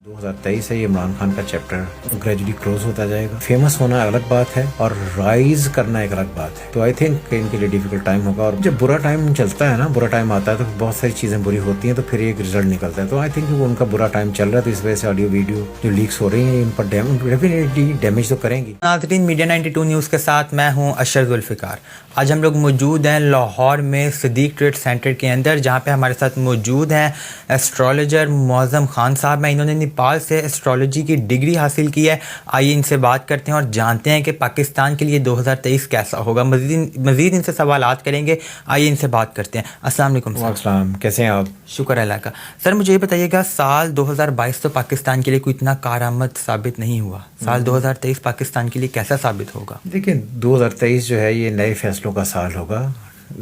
2023 ہے یہ عمران خان کا چیپٹر گریجولی کلوز ہوتا جائے گا. فیمس ہونا الگ بات ہے اور رائز کرنا ایک الگ بات ہے. تو آئی تھنک ان کے لیے ڈیفیکلٹ ٹائم ہوگا, اور جب برا ٹائم چلتا ہے نا, برا ٹائم آتا ہے تو بہت ساری چیزیں بری ہوتی ہیں, تو پھر ایک رزلٹ نکلتا ہے. تو آئی تھنک ان کا برا ٹائم چل رہا ہے, تو اس وجہ سے آڈیو ویڈیو جو لیکس ہو رہی ہیں ان پر ڈیفینیٹلی ڈیمیج تو کریں گی. ناظرین, میڈیا 92 نیوز کے ساتھ میں ہوں اشر ذوالفقار. آج ہم لوگ موجود ہیں لاہور میں صدیق ٹریڈ سینٹر کے اندر, جہاں پہ ہمارے ساتھ موجود ہیں ایسٹرالوجر معظم خان صاحب ہیں. انہوں نے نیپال سے ایسٹرالوجی کی ڈگری حاصل کی ہے. آئیے ان سے بات کرتے ہیں اور جانتے ہیں کہ پاکستان کے لیے 2023 کیسا ہوگا. مزید ان سے سوالات کریں گے. آئیے ان سے بات کرتے ہیں. السلام علیکم. السلام, کیسے ہیں آپ؟ شکر اللہ کا. سر مجھے یہ بتائیے گا, سال 2022 تو پاکستان کے لیے کوئی اتنا کارآمد ثابت نہیں ہوا. سال 2023 پاکستان کے لیے کیسا ثابت ہوگا؟ دیکھیں 2023 جو ہے یہ نئے فیصلوں کا سال ہوگا,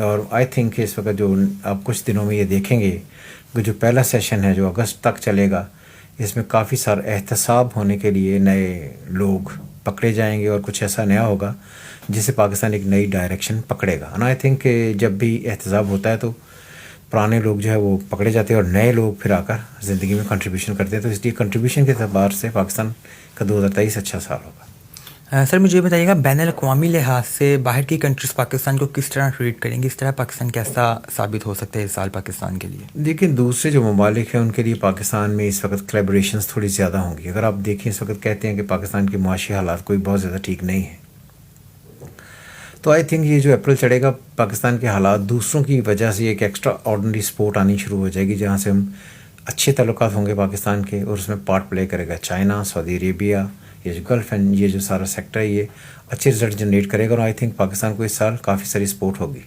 اور آئی تھنک اس وقت جو آپ کچھ دنوں میں یہ دیکھیں گے کہ جو پہلا سیشن ہے جو اگست تک چلے گا, اس میں کافی سارا احتساب ہونے کے لیے نئے لوگ پکڑے جائیں گے, اور کچھ ایسا نیا ہوگا جس سے پاکستان ایک نئی ڈائریکشن پکڑے گا. اور آئی تھنک کہ جب بھی احتساب ہوتا ہے تو پرانے لوگ جو ہے وہ پکڑے جاتے ہیں اور نئے لوگ پھر آ کر زندگی میں کنٹریبیوشن کرتے ہیں. تو اس لیے کنٹریبیوشن کے اعتبار سے پاکستان کا 2023 اچھا سال ہوگا. سر مجھے یہ بتائیے گا, بین الاقوامی لحاظ سے باہر کی کنٹریز پاکستان کو کس طرح ٹریٹ کریں گی؟ اس طرح پاکستان کیسا ثابت ہو سکتا ہے اس سال پاکستان کے لیے؟ لیکن دوسرے جو ممالک ہیں ان کے لیے پاکستان میں اس وقت کلیبریشنز تھوڑی زیادہ ہوں گی. اگر آپ دیکھیں اس وقت کہتے ہیں کہ پاکستان کے معاشی حالات کوئی بہت زیادہ ٹھیک نہیں ہے, تو آئی تھنک یہ جو اپریل چڑھے گا پاکستان کے حالات دوسروں کی وجہ سے ایک ایکسٹرا آرڈنری سپورٹ آنی شروع ہو جائے گی, جہاں سے ہم اچھے تعلقات ہوں گے پاکستان کے, اور اس میں پارٹ پلے کرے گا چائنا, سعودی عربیہ, یہ جو گلف اینڈ یہ جو سارا سیکٹر ہے یہ اچھے رزلٹ جنریٹ کرے گا. اور آئی تھنک پاکستان کو اس سال کافی ساری سپورٹ ہوگی.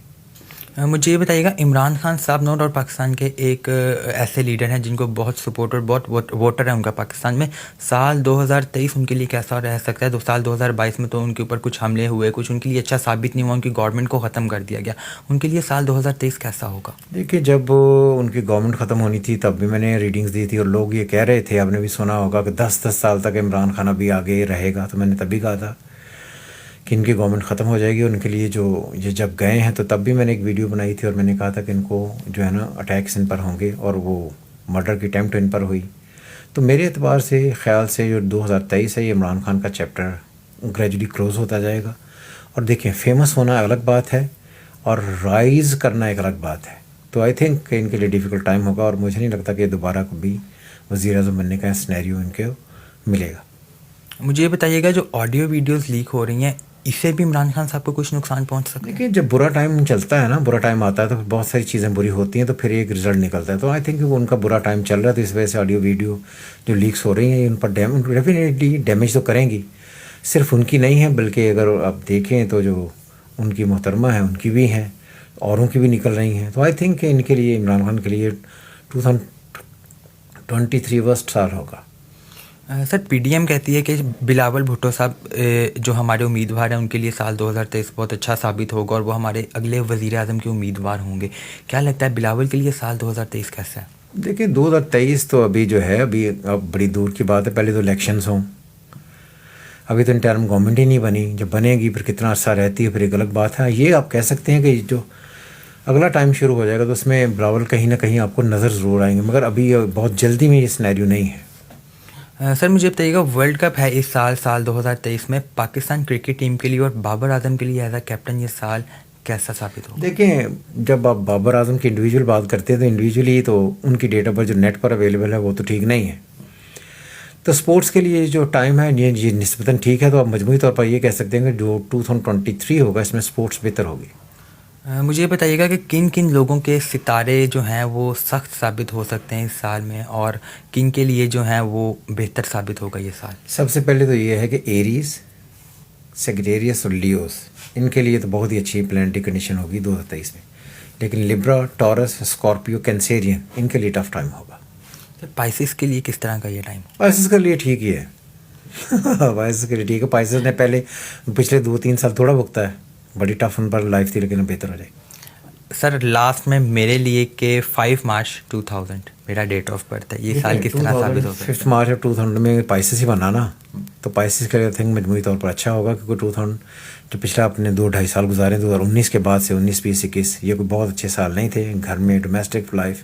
مجھے یہ بتائیے گا, عمران خان صاحب نوٹ اور پاکستان کے ایک ایسے لیڈر ہیں جن کو بہت سپورٹر بہت ووٹر ہیں ان کا پاکستان میں. سال 2023 ان کے لیے کیسا رہ سکتا ہے؟ سال 2022 میں تو ان کے اوپر کچھ حملے ہوئے, کچھ ان کے لیے اچھا ثابت نہیں ہوا, ان کی گورنمنٹ کو ختم کر دیا گیا. ان کے لیے سال 2023 کیسا ہوگا؟ دیکھیے جب ان کی گورنمنٹ ختم ہونی تھی تب بھی میں نے ریڈنگز دی تھی, اور لوگ یہ کہہ رہے تھے, آپ نے بھی سنا ہوگا کہ 10 سال تک عمران خان ابھی آگے رہے گا. تو میں نے تبھی کہا تھا کہ ان کی گورنمنٹ ختم ہو جائے گی. اور ان کے لیے جو یہ جب گئے ہیں تو تب بھی میں نے ایک ویڈیو بنائی تھی, اور میں نے کہا تھا کہ ان کو جو ہے نا اٹیکس ان پر ہوں گے, اور وہ مرڈر کی اٹیمپٹ ان پر ہوئی. تو میرے اعتبار سے خیال سے جو 2023 ہے یہ عمران خان کا چیپٹر گریجولی کلوز ہوتا جائے گا. اور دیکھیں فیمس ہونا الگ بات ہے اور رائز کرنا ایک الگ بات ہے. تو آئی تھنک کہ ان کے لیے ڈیفیکلٹ ٹائم ہوگا, اور مجھے نہیں لگتا کہ دوبارہ کبھی وزیر اعظم بننے کا سینیریو ان کو ملے گا. مجھے یہ بتائیے گا, جو آڈیو ویڈیوز لیک ہو رہی ہیں اس سے بھی عمران خان صاحب کو کچھ نقصان پہنچ سکتا ہے؟ دیکھیے جب برا ٹائم چلتا ہے نا, برا ٹائم آتا ہے تو بہت ساری چیزیں بری ہوتی ہیں, تو پھر ایک رزلٹ نکلتا ہے. تو آئی تھنک کہ ان کا برا ٹائم چل رہا ہے, تو اس وجہ سے آڈیو ویڈیو جو لیکس ہو رہی ہیں ان پر ڈیفینیٹلی ڈیمیج تو کریں گی. صرف ان کی نہیں ہے, بلکہ اگر آپ دیکھیں تو جو ان کی محترمہ ہیں ان کی بھی ہیں, اوروں کی بھی نکل رہی ہیں. تو آئی تھنک کہ ان کے لیے عمران خان کے لیے 2023 ورسٹ سال ہوگا. سر پی ڈی ایم کہتی ہے کہ بلاول بھٹو صاحب جو ہمارے امیدوار ہیں ان کے لیے سال 2023 بہت اچھا ثابت ہوگا, اور وہ ہمارے اگلے وزیر اعظم کے امیدوار ہوں گے. کیا لگتا ہے بلاول کے لیے سال 2023 کیسا ہے؟ دیکھیں 2023 تو ابھی جو ہے ابھی اب بڑی دور کی بات ہے. پہلے تو الیکشنز ہوں, ابھی تو انٹرم گورنمنٹ ہی نہیں بنی. جب بنے گی پھر کتنا عرصہ رہتی ہے پھر ایک الگ بات ہے. یہ آپ کہہ سکتے ہیں کہ جو اگلا ٹائم شروع ہو جائے گا تو اس میں بلاول کہیں نہ کہیں آپ کو نظر ضرور آئیں گے, مگر ابھی بہت جلدی میں یہ سینیریو نہیں ہے. سر مجھے بتائیے گا, ورلڈ کپ ہے اس سال 2023 میں, پاکستان کرکٹ ٹیم کے لیے اور بابر اعظم کے لیے ایز اے کیپٹن یہ سال کیسا ثابت ہو؟ دیکھیں جب آپ بابر اعظم کی انڈیویجول بات کرتے ہیں تو انڈیویجولی تو ان کی ڈیٹ آف برتھ جو نیٹ پر اویلیبل ہے وہ تو ٹھیک نہیں ہے. تو سپورٹس کے لیے جو ٹائم ہے یہ نسبتاً ٹھیک ہے. تو آپ مجموعی طور پر یہ کہہ سکتے ہیں کہ جو 2023 ہوگا اس میں سپورٹس بہتر ہوگی. مجھے یہ بتائیے گا کہ کن کن لوگوں کے ستارے جو ہیں وہ سخت ثابت ہو سکتے ہیں اس سال میں, اور کن کے لیے جو ہیں وہ بہتر ثابت ہوگا یہ سال؟ سب سے پہلے تو یہ ہے کہ ایریز, سیگریریس اور لیوز, ان کے لیے تو بہت ہی اچھی پلانٹی کنڈیشن ہوگی 2023 میں. لیکن لیبرا, ٹورس, اسکارپیو, کینسیرین ان کے لیے ٹف ٹائم ہوگا. پائسس کے لیے کس طرح کا یہ ٹائم؟ پائسس کے لیے ٹھیک ہی ہے. پائسس کے لیے ٹھیک ہے. پائسس نے پہلے پچھلے 2-3 سال تھوڑا بھگتا ہے, بڑی ٹف ان پر لائف تھی, لیکن بہتر ہو جائے گی. سر لاسٹ میں میرے لیے کہ 5 مارچ 2000 میرا ڈیٹ آف برتھ ہے, یہ سال کس طرح ثابت ہوگا؟ 5 مارچ 2000 میں پائسس ہی بنا نا, تو پائسس کے لیے تھنک مجموعی طور پر اچھا ہوگا, کیونکہ 2000 جو پچھلا اپنے 2-2.5 سال گزارے 2019 کے بعد سے 19-20-21 یہ کوئی بہت اچھے سال نہیں تھے. گھر میں ڈومیسٹک لائف